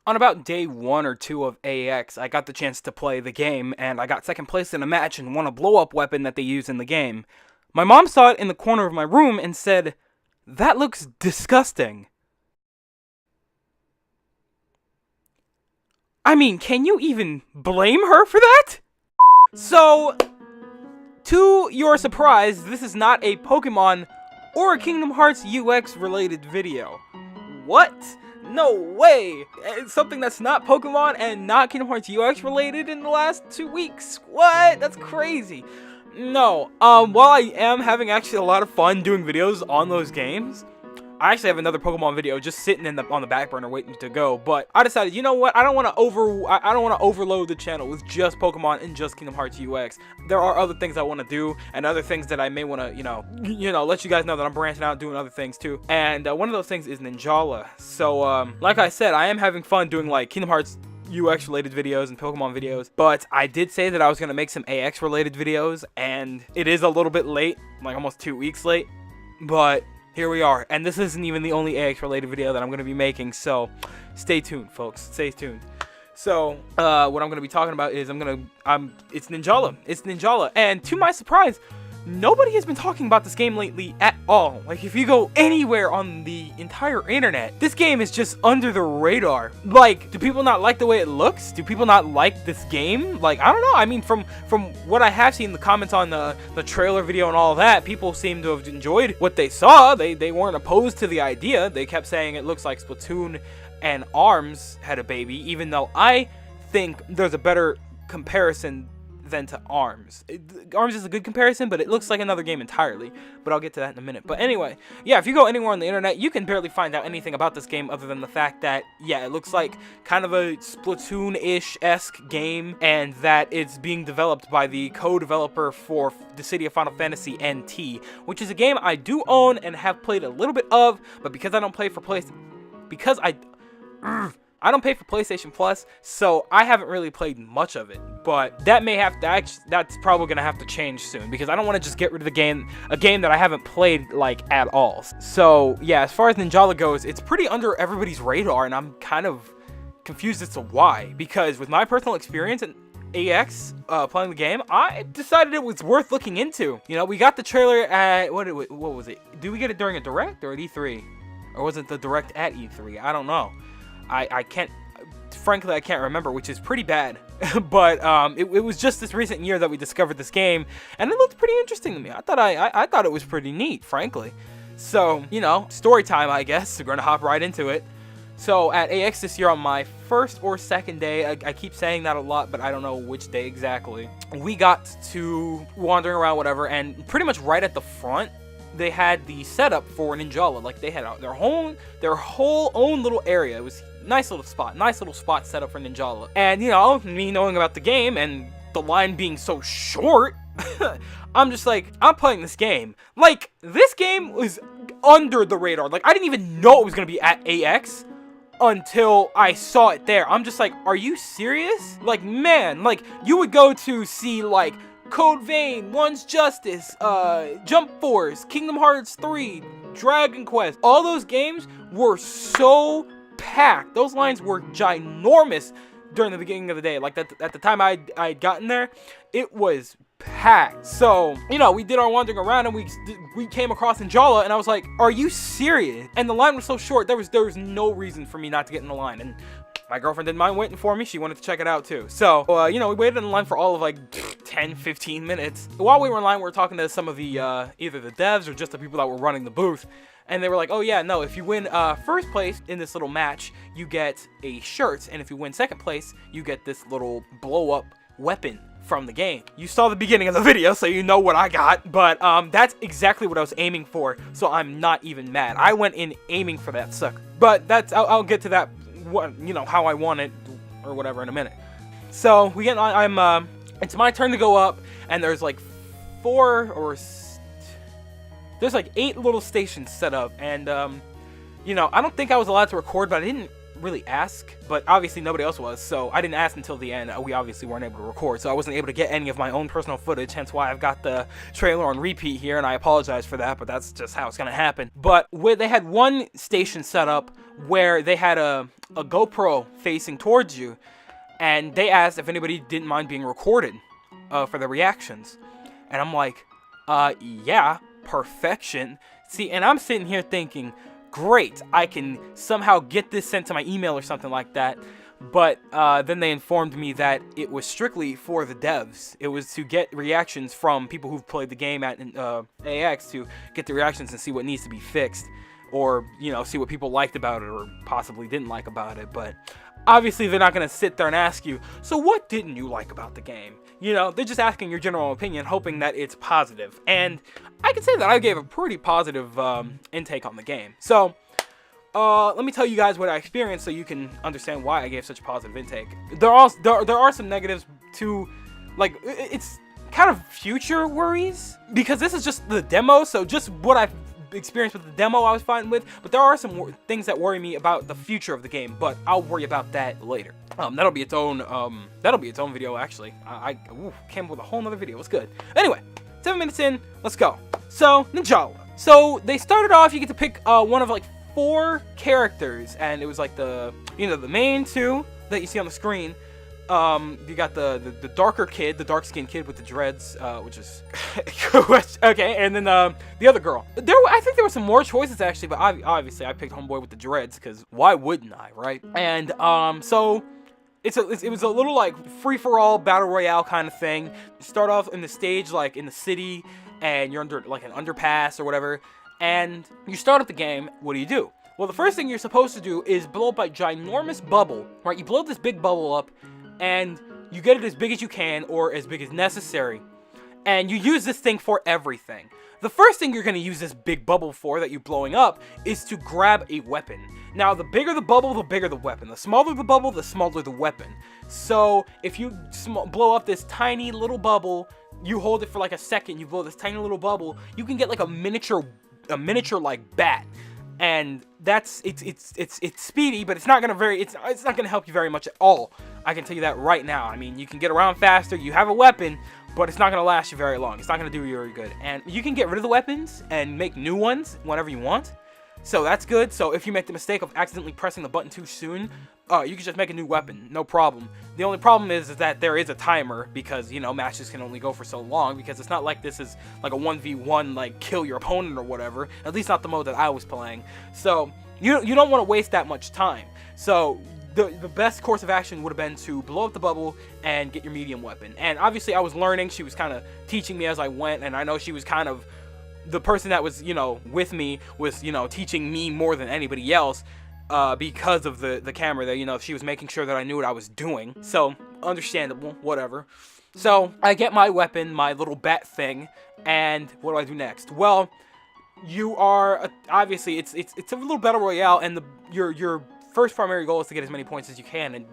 On about day 1 or 2 of AX, I got the chance to play the game, and I got second place in a match and won a blow-up weapon that they use in the game. My mom saw it in the corner of my room and said, "That looks disgusting." I mean, can you even blame her for that? So, to your surprise, this is not a Pokemon or a Kingdom Hearts UX related video. What? No way! It's something that's not Pokemon and not Kingdom Hearts UX related in the last 2 weeks. What? That's crazy. No, while I am having actually a lot of fun doing videos on those games, I actually have another Pokemon video just sitting on the back burner waiting to go, but I decided, you know what, I don't want to overload the channel with just Pokemon and just Kingdom Hearts UX. There are other things I want to do, and other things that I may want to, you know, let you guys know that I'm branching out doing other things too. And one of those things is Ninjala. So, like I said, I am having fun doing like Kingdom Hearts UX related videos and Pokemon videos, but I did say that I was going to make some AX related videos, and it is a little bit late, like almost 2 weeks late, but here we are, and this isn't even the only AX related video that I'm going to be making, so stay tuned, folks. Stay tuned. So, what I'm going to be talking about is it's Ninjala. It's Ninjala, and to my surprise, nobody has been talking about this game lately at all. Like, if you go anywhere on the entire internet, this game is just under the radar. Like, do people not like the way it looks? Do people not like this game? Like, I don't know. I mean, from what I have seen, the comments on the trailer video and all that, people seem to have enjoyed what they saw. They weren't opposed to the idea. They kept saying it looks like Splatoon and ARMS had a baby, even though I think there's a better comparison than to ARMS. ARMS is a good comparison, but it looks like another game entirely, but I'll get to that in a minute. But anyway, yeah, if you go anywhere on the internet, you can barely find out anything about this game other than the fact that, yeah, it looks like kind of a Splatoon-ish-esque game, and that it's being developed by the co-developer for the City of Final Fantasy NT, which is a game I do own and have played a little bit of, but because I don't play for I don't pay for PlayStation Plus, so I haven't really played much of it. But that may have to that's probably gonna have to change soon, because I don't want to just get rid of a game that I haven't played like at all. So yeah, as far as Ninjala goes, it's pretty under everybody's radar, and I'm kind of confused as to why. Because with my personal experience in AX playing the game, I decided it was worth looking into. You know, we got the trailer at what was it? Did we get it during a direct or at E3, or was it the direct at E3? I don't know. I can't, frankly, I can't remember, which is pretty bad. But it was just this recent year that we discovered this game, and it looked pretty interesting to me. I thought it was pretty neat, frankly. So, you know, story time, I guess. We're gonna hop right into it. So at AX this year, on my first or second day, I keep saying that a lot, but I don't know which day exactly, we got to wandering around, whatever, and pretty much right at the front, they had the setup for Ninjala. Like, they had their whole own little area. It was nice little spot set up for Ninjala. And, you know, me knowing about the game and the line being so short, I'm just like, I'm playing this game. Like, this game was under the radar. Like, I didn't even know it was gonna be at AX until I saw it there. I'm just like, are you serious? Like, man, like, you would go to see, like, Code Vein, One's Justice, Jump Force, Kingdom Hearts 3, Dragon Quest. All those games were so packed. Those lines were ginormous during the beginning of the day. Like, at the time I'd gotten there, it was packed. So, you know, we did our wandering around, and we came across Ninjala, and I was like, are you serious? And the line was so short, there was no reason for me not to get in the line. And my girlfriend didn't mind waiting for me. She wanted to check it out too. So, you know, we waited in line for all of like 10, 15 minutes. While we were in line, we were talking to some of the, either the devs or just the people that were running the booth. And they were like, oh yeah, no, if you win first place in this little match, you get a shirt. And if you win second place, you get this little blow up weapon from the game. You saw the beginning of the video, so you know what I got. But that's exactly what I was aiming for. So I'm not even mad. I went in aiming for that sucker. But that's, I'll get to that, you know, how I want it or whatever in a minute. So we get, it's my turn to go up, and there's like there's like 8 little stations set up, and you know, I don't think I was allowed to record, but I didn't really ask, but obviously nobody else was, so I didn't ask until the end. We obviously weren't able to record, so I wasn't able to get any of my own personal footage, hence why I've got the trailer on repeat here, and I apologize for that, but that's just how it's gonna happen. But where they had one station set up where they had a GoPro facing towards you, and they asked if anybody didn't mind being recorded for the reactions. And I'm like, yeah, perfection. See, and I'm sitting here thinking, great, I can somehow get this sent to my email or something like that. But then they informed me that it was strictly for the devs. It was to get reactions from people who've played the game at AX, to get the reactions and see what needs to be fixed, or, you know, see what people liked about it or possibly didn't like about it. But obviously they're not going to sit there and ask you, so what didn't you like about the game? You know, they're just asking your general opinion, hoping that it's positive. And I can say that I gave a pretty positive intake on the game. So let me tell you guys what I experienced so you can understand why I gave such a positive intake. There are some negatives to, like, it's kind of future worries, because this is just the demo, so just what I've experienced with the demo I was fine with, but there are some things that worry me about the future of the game, but I'll worry about that later. That'll be its own video, actually. I came up with a whole nother video. It's good. Anyway, 7 minutes in, let's go. So, Ninjala. So, they started off, you get to pick one of like 4 characters, and it was like the main 2 that you see on the screen. You got the darker kid, the dark-skinned kid with the dreads, which is okay, and then the other girl. I think there were some more choices actually, but obviously I picked homeboy with the dreads, because why wouldn't I, right? And so it was a little like free-for-all battle royale kind of thing. You start off in the stage like in the city, and you're under like an underpass or whatever, and you start up the game. What do? Well, the first thing you're supposed to do is blow up a ginormous bubble, right? You blow this big bubble up, and you get it as big as you can, or as big as necessary. And you use this thing for everything. The first thing you're going to use this big bubble for that you're blowing up is to grab a weapon. Now, the bigger the bubble, the bigger the weapon. The smaller the bubble, the smaller the weapon. So, if you blow up this tiny little bubble, you hold it for like a second, you blow this tiny little bubble, you can get like a miniature like bat. And it's speedy, but it's not gonna help you very much at all. I can tell you that right now. I mean, you can get around faster, you have a weapon, but it's not gonna last you very long. It's not gonna do you very good. And you can get rid of the weapons and make new ones whenever you want. So that's good. So if you make the mistake of accidentally pressing the button too soon, you can just make a new weapon, no problem. The only problem is that there is a timer, because, you know, matches can only go for so long, because it's not like this is like a 1v1, like kill your opponent or whatever, at least not the mode that I was playing. So you don't want to waste that much time. So the best course of action would have been to blow up the bubble and get your medium weapon. And obviously I was learning, she was kind of teaching me as I went, and I know she was kind of, the person that was, you know, with me was, you know, teaching me more than anybody else. Because of the camera there, you know, she was making sure that I knew what I was doing. So, understandable, whatever. So, I get my weapon, my little bat thing, and what do I do next? Well, you are, obviously, it's a little battle royale, and your first primary goal is to get as many points as you can, and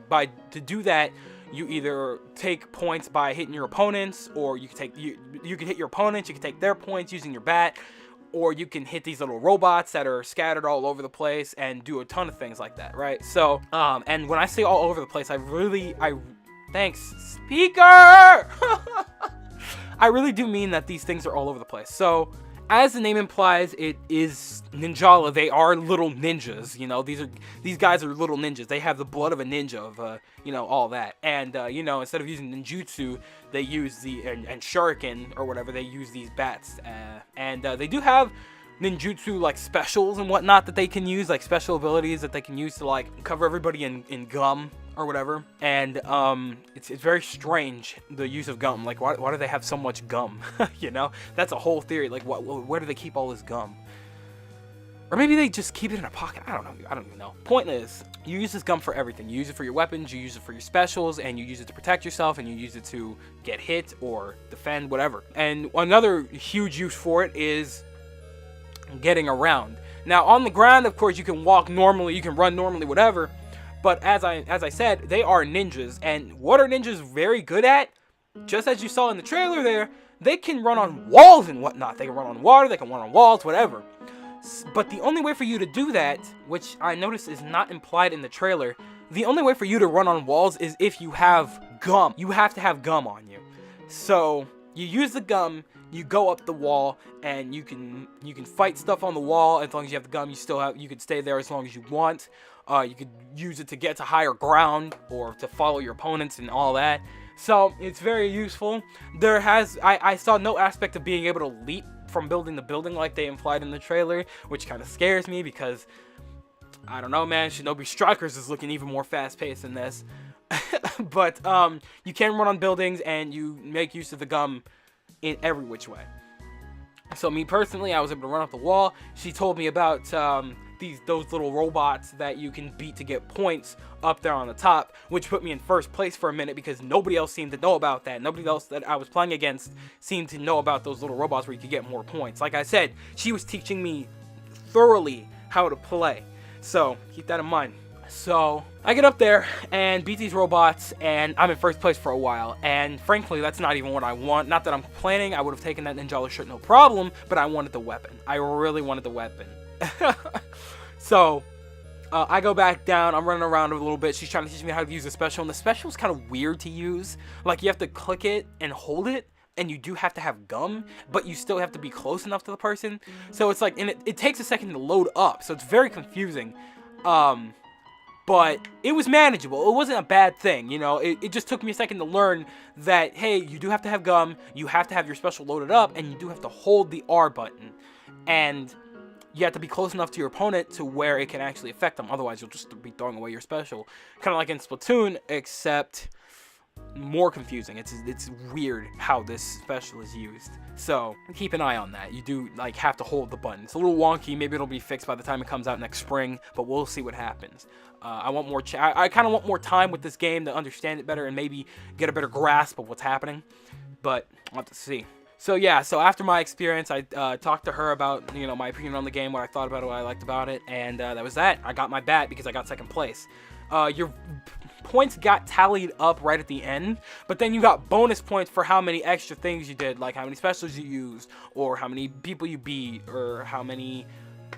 to do that, you either take points by hitting your opponents, or you can hit your opponents, you can take their points using your bat, or you can hit these little robots that are scattered all over the place and do a ton of things like that, right? So, and when I say all over the place, thanks, speaker! I really do mean that these things are all over the place. So, as the name implies, it is Ninjala. They are little ninjas, you know, these guys are little ninjas. They have the blood of a ninja, of, you know, all that. And, you know, instead of using ninjutsu, they use and shuriken, or whatever, they use these bats. And they do have ninjutsu, like, specials and whatnot that they can use, like, special abilities that they can use to, like, cover everybody in gum, or whatever. And it's very strange, the use of gum. Like, why do they have so much gum? You know, that's a whole theory. Like, where do they keep all this gum? Or maybe they just keep it in a pocket. I don't know. I don't even know. Point is, you use this gum for everything. You use it for your weapons, you use it for your specials, and you use it to protect yourself, and you use it to get hit or defend, whatever. And another huge use for it is getting around. Now, on the ground, of course, you can walk normally, you can run normally, whatever. But as I said, they are ninjas. And what are ninjas very good at? Just as you saw in the trailer there, they can run on walls and whatnot. They can run on water, they can run on walls, whatever. But the only way for you to do that, which I noticed is not implied in the trailer, the only way for you to run on walls is if you have gum. You have to have gum on you. So, you use the gum, you go up the wall and you can fight stuff on the wall. As long as you have the gum, you can stay there as long as you want. You could use it to get to higher ground or to follow your opponents and all that. So it's very useful. I saw no aspect of being able to leap from building to building like they implied in the trailer, which kind of scares me because I don't know, man. Shinobi Strikers is looking even more fast-paced than this. But you can run on buildings and you make use of the gum in every which way. So me personally, I was able to run up the wall. She told me about those little robots that you can beat to get points up there on the top, which put me in first place for a minute because nobody else seemed to know about that. Nobody else that I was playing against seemed to know about those little robots where you could get more points. Like I said, she was teaching me thoroughly how to play. So keep that in mind. So I get up there and beat these robots, and I'm in first place for a while. And frankly, that's not even what I want. Not that I'm complaining. I would have taken that Ninjala shirt no problem, but I wanted the weapon. I really wanted the weapon. So I go back down. I'm running around a little bit. She's trying to teach me how to use the special, and the special is kind of weird to use. Like, you have to click it and hold it, and you do have to have gum, but you still have to be close enough to the person. So it's like, and it takes a second to load up, so it's very confusing. But it was manageable. It wasn't a bad thing, you know. It just took me a second to learn that, hey, you do have to have gum, you have to have your special loaded up, and you do have to hold the R button. And you have to be close enough to your opponent to where it can actually affect them. Otherwise, you'll just be throwing away your special. Kind of like in Splatoon, except more confusing. It's weird how this special is used. So keep an eye on that. You do like have to hold the button. It's a little wonky. Maybe it'll be fixed by the time it comes out next spring, but we'll see what happens. I want more. I kind of want more time with this game to understand it better and maybe get a better grasp of what's happening. But I'll have to see. So yeah, so after my experience, I talked to her about, you know, my opinion on the game, what I thought about it, what I liked about it, and that was that. I got my bat because I got second place. Your points got tallied up right at the end, but then you got bonus points for how many extra things you did, like how many specials you used, or how many people you beat, or how many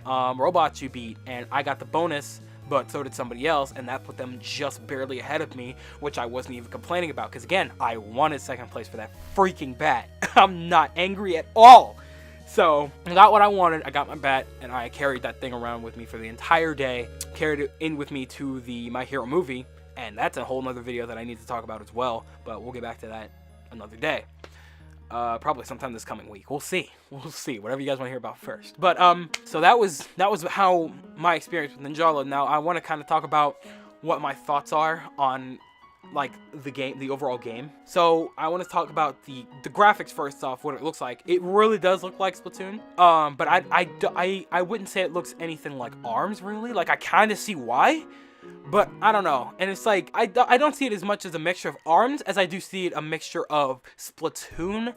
robots you beat, and I got the bonus, but so did somebody else, and that put them just barely ahead of me, which I wasn't even complaining about, because again, I wanted second place for that freaking bat. I'm not angry at all. So I got what I wanted. I got my bat, and I carried that thing around with me for the entire day. Carried it in with me to the My Hero movie, and that's a whole nother video that I need to talk about as well. But we'll get back to that another day. Probably sometime this coming week. We'll see. We'll see. Whatever you guys want to hear about first. But so that was how my experience with Ninjala. Now I want to kind of talk about what my thoughts are on like the game, the overall game. So I want to talk about the graphics first off, what it looks like. It really does look like Splatoon. But I wouldn't say it looks anything like ARMS really. Like I kind of see why, but I don't know. And it's like I don't see it as much as a mixture of ARMS as I do see it a mixture of Splatoon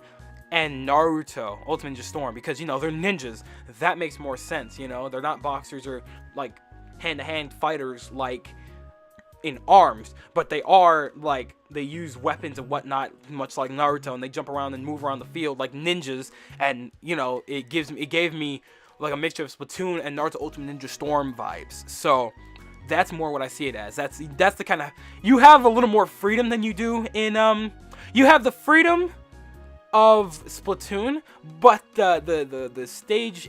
and Naruto Ultimate Ninja Storm, because you know they're ninjas. That makes more sense. You know, they're not boxers or like hand-to-hand fighters like in ARMS, but they are like, they use weapons and whatnot, much like Naruto, and they jump around and move around the field like ninjas. And you know, it gave me like a mixture of Splatoon and Naruto Ultimate Ninja Storm vibes. So that's more what I see it as. That's the kind of, you have a little more freedom than you do in you have the freedom of Splatoon, but the stage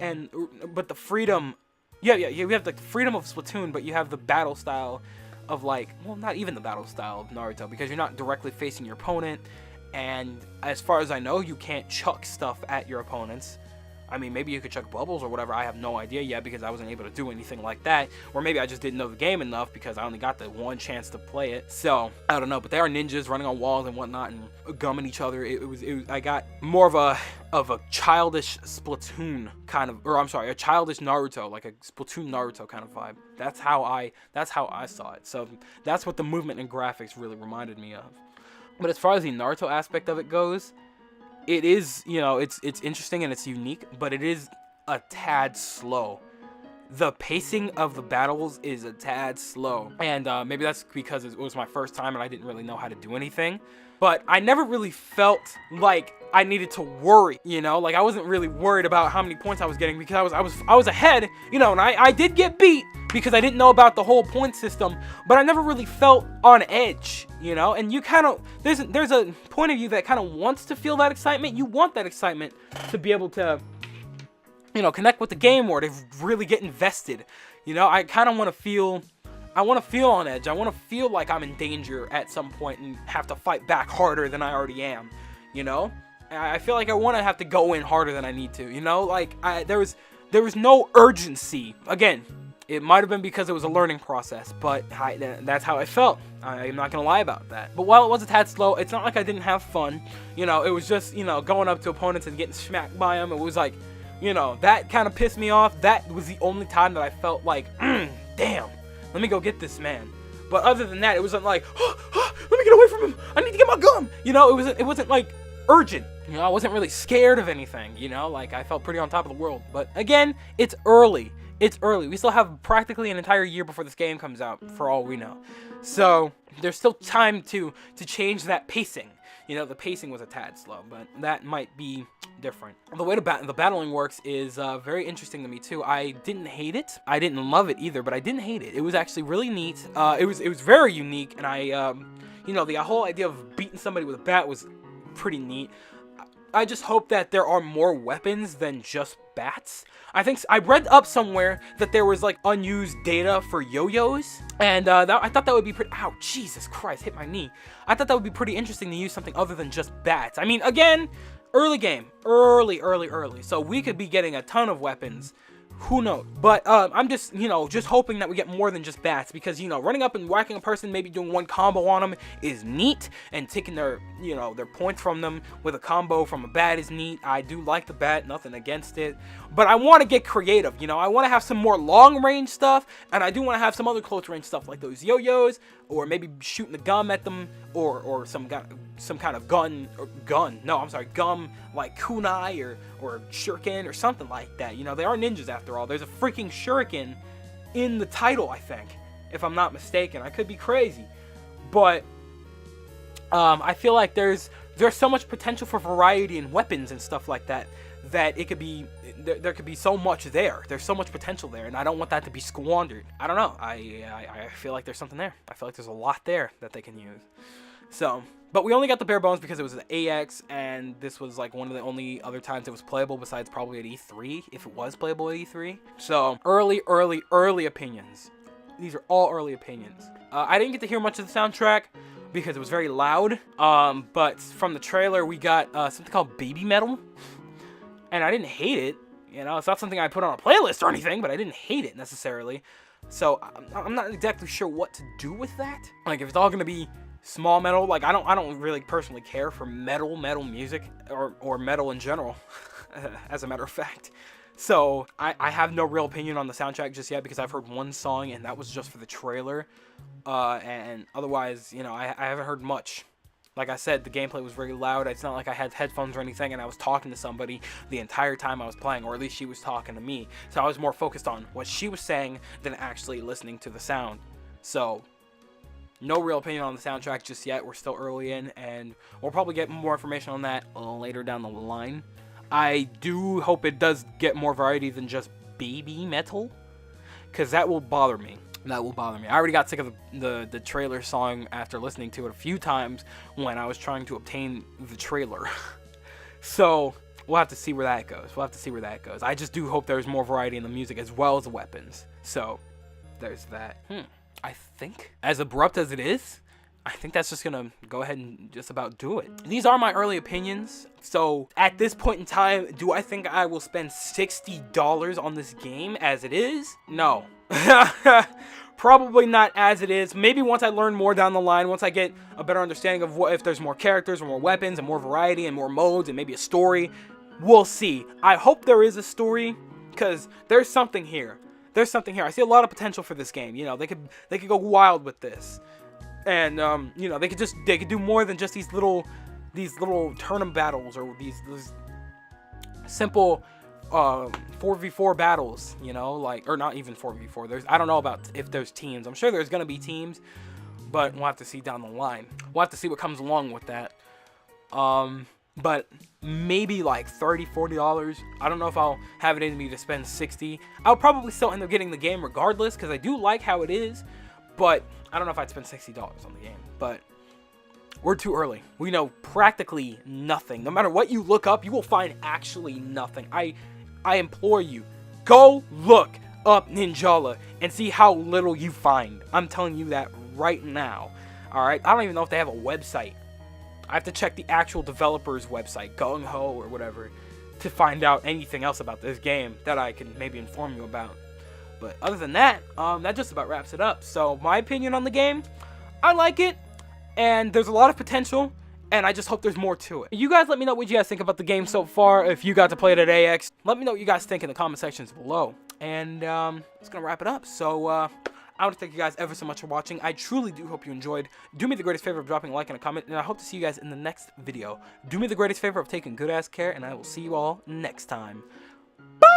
but the freedom, you have the freedom of Splatoon, but you have the battle style of like, well, not even the battle style of Naruto, because you're not directly facing your opponent, and as far as I know, you can't chuck stuff at your opponents. I mean, maybe you could chuck bubbles or whatever. I have no idea yet because I wasn't able to do anything like that. Or maybe I just didn't know the game enough because I only got the one chance to play it. So, I don't know. But they are ninjas running on walls and whatnot and gumming each other. I got more of a childish Splatoon kind of, or I'm sorry, a childish Naruto, like a Splatoon Naruto kind of vibe. That's how I saw it. So, that's what the movement and graphics really reminded me of. But as far as the Naruto aspect of it goes, it is, you know, it's interesting and it's unique, but it is a tad slow. the pacing of the battles is a tad slow. And maybe that's because it was my first time and I didn't really know how to do anything. But I never really felt like I needed to worry, you know? Like, I wasn't really worried about how many points I was getting because I was ahead, you know, and I did get beat because I didn't know about the whole point system, but I never really felt on edge, you know? And you kind of, there's a point of you that kind of wants to feel that excitement. You want that excitement to be able to, you know, connect with the game or to really get invested. You know, I kind of want to feel, on edge. I want to feel like I'm in danger at some point and have to fight back harder than I already am, you know? I feel like I want to have to go in harder than I need to, you know? Like, there was no urgency. Again, it might have been because it was a learning process, but that's how I felt. I'm not going to lie about that. But while it was a tad slow, it's not like I didn't have fun. You know, it was just, you know, going up to opponents and getting smacked by them. It was like, you know, that kind of pissed me off. That was the only time that I felt like, damn, let me go get this man. But other than that, it wasn't like, let me get away from him. I need to get my gum. You know, it wasn't like urgent. You know, I wasn't really scared of anything, you know, like I felt pretty on top of the world. But again, it's early. It's early. We still have practically an entire year before this game comes out, for all we know. So there's still time to change that pacing. You know, the pacing was a tad slow, but that might be different. The way the battling works is very interesting to me too. I didn't hate it. I didn't love it either, but I didn't hate it. It was actually really neat. It was very unique, and you know, the whole idea of beating somebody with a bat was pretty neat. I just hope that there are more weapons than just bats. I think I read up somewhere that there was like unused data for yo-yos, and I thought that would be pretty. Ow, Jesus Christ, hit my knee. I thought that would be pretty interesting to use something other than just bats. I mean, again, early game, early. So we could be getting a ton of weapons. Who knows? But I'm just, you know, just hoping that we get more than just bats, because, you know, running up and whacking a person, maybe doing one combo on them is neat, and taking their, you know, their points from them with a combo from a bat is neat. I do like the bat, nothing against it, but I want to get creative, you know. I want to have some more long range stuff, and I do want to have some other close range stuff like those yo-yos, or maybe shooting the gum at them, or some kind of gum like kunai or shuriken or something like that. You know, they are ninjas after all. There's a freaking shuriken in the title, I think, if I'm not mistaken. I could be crazy, but I feel like there's so much potential for variety in weapons and stuff like that, that it could be, there could be so much there. There's so much potential there, and I don't want that to be squandered. I don't know. I feel like there's something there. I feel like there's a lot there that they can use. So, but we only got the bare bones because it was an AX, and this was like one of the only other times it was playable besides probably at E3, if it was playable at E3. So, early opinions. These are all early opinions. I didn't get to hear much of the soundtrack because it was very loud, but from the trailer we got something called Baby Metal, and I didn't hate it. You know, it's not something I put on a playlist or anything, but I didn't hate it necessarily. So, I'm not exactly sure what to do with that. Like, if it's all gonna be small metal, like I don't really personally care for metal music or metal in general, as a matter of fact. So I have no real opinion on the soundtrack just yet, because I've heard one song and that was just for the trailer, and otherwise, you know, I haven't heard much. Like I said, the gameplay was very loud. It's not like I had headphones or anything and I was talking to somebody the entire time I was playing, or at least she was talking to me, so I was more focused on what she was saying than actually listening to the sound. So no real opinion on the soundtrack just yet. We're still early in, and we'll probably get more information on that later down the line. I do hope it does get more variety than just baby metal, because that will bother me. That will bother me. I already got sick of the trailer song after listening to it a few times when I was trying to obtain the trailer. So we'll have to see where that goes. I just do hope there's more variety in the music as well as the weapons. So there's that. I think, as abrupt as it is, I think that's just gonna go ahead and just about do it. These are my early opinions. So at this point in time, do I think I will spend $60 on this game as it is? No. Probably not as it is. Maybe once I learn more down the line, once I get a better understanding of what, if there's more characters or more weapons and more variety and more modes and maybe a story, we'll see. I hope there is a story, because there's something here. There's something here. I see a lot of potential for this game. You know, they could go wild with this, and you know, they could do more than just these little tournament battles, or these simple 4v4 battles, you know, like, or not even 4v4. I don't know about if there's teams. I'm sure there's gonna be teams, but we'll have to see down the line. We'll have to see what comes along with that. But maybe like $30, $40. I don't know if I'll have it in me to spend $60. I'll probably still end up getting the game regardless, because I do like how it is, but I don't know if I'd spend $60 on the game. But we're too early. We know practically nothing. No matter what you look up, you will find actually nothing. I implore you, go look up Ninjala and see how little you find. I'm telling you that right now. Alright, I don't even know if they have a website. I have to check the actual developer's website, Gung Ho or whatever, to find out anything else about this game that I can maybe inform you about. But other than that, that just about wraps it up. So my opinion on the game, I like it, and there's a lot of potential, and I just hope there's more to it. You guys let me know what you guys think about the game so far. If you got to play it at AX, let me know what you guys think in the comment sections below. And it's gonna wrap it up. So I want to thank you guys ever so much for watching. I truly do hope you enjoyed. Do me the greatest favor of dropping a like and a comment, and I hope to see you guys in the next video. Do me the greatest favor of taking good ass care, and I will see you all next time. Bye!